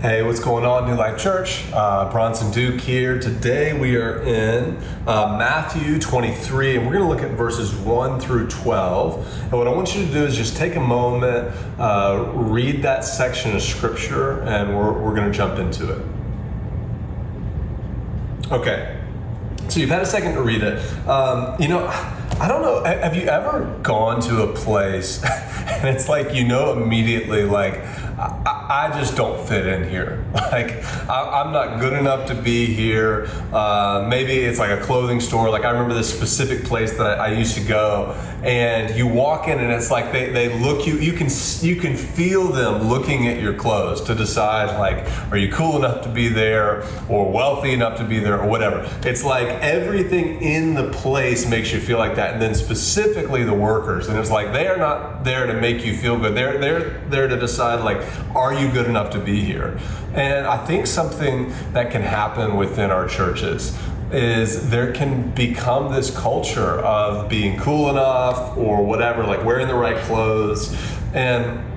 Hey, what's going on, New Life Church? Bronson Duke here. Today we are in Matthew 23, and we're going to look at verses 1 through 12. And what I want you to do is just take a moment, read that section of Scripture, and we're going to jump into it. Okay, so you've had a second to read it. I don't know, have you ever gone to a place and it's like, immediately, I just don't fit in here. I'm not good enough to be here. Maybe it's like a clothing store. I remember this specific place that I used to go, and you walk in and it's like they look you can feel them looking at your clothes to decide, are you cool enough to be there or wealthy enough to be there or whatever. It's like everything in the place makes you feel like that. And then specifically the workers, and it's like they are not there to make you feel good. They're there to decide, are you good enough to be here? And I think something that can happen within our churches is there can become this culture of being cool enough or whatever, wearing the right clothes. And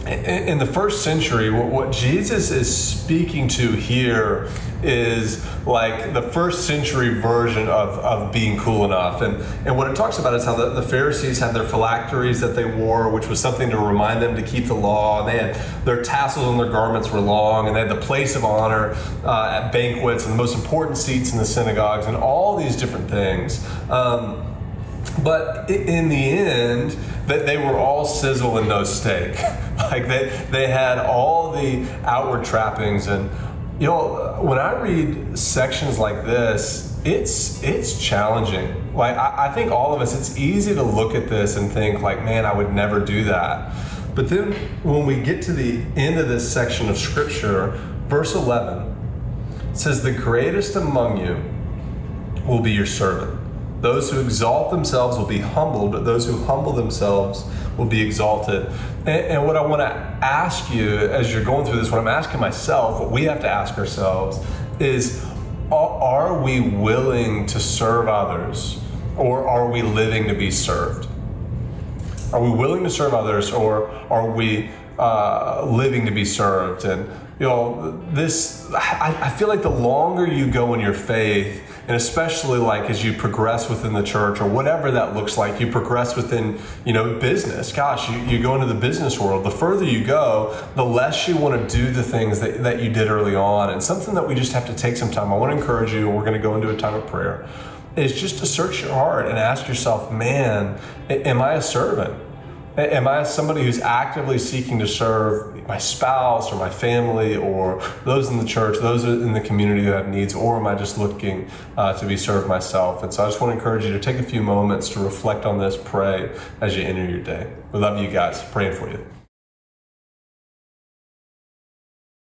in the first century, what Jesus is speaking to here is the first century version of being cool enough. And what it talks about is how the Pharisees had their phylacteries that they wore, which was something to remind them to keep the law. And they had their tassels on their garments were long, and they had the place of honor at banquets and the most important seats in the synagogues and all these different things. But in the end, that they were all sizzle and no steak. They had all the outward trappings. And when I read sections like this, it's challenging. I think all of us, it's easy to look at this and think man, I would never do that. But then when we get to the end of this section of Scripture, verse 11 says, "The greatest among you will be your servant. Those who exalt themselves will be humbled, but those who humble themselves will be exalted." And what I want to ask you as you're going through this, what I'm asking myself, what we have to ask ourselves is, are we willing to serve others, or are we living to be served? Are we willing to serve others, or are we living to be served? And I feel like the longer you go in your faith, and especially as you progress within the church or whatever that looks like, you progress within, business. Gosh, you go into the business world. The further you go, the less you want to do the things that you did early on. And something that we just have to take some time. I want to encourage you, and we're going to go into a time of prayer, is just to search your heart and ask yourself, man, am I a servant? Am I somebody who's actively seeking to serve my spouse or my family or those in the church, those in the community who have needs, or am I just looking to be served myself? And so I just want to encourage you to take a few moments to reflect on this, pray as you enter your day. We love you guys. Praying for you.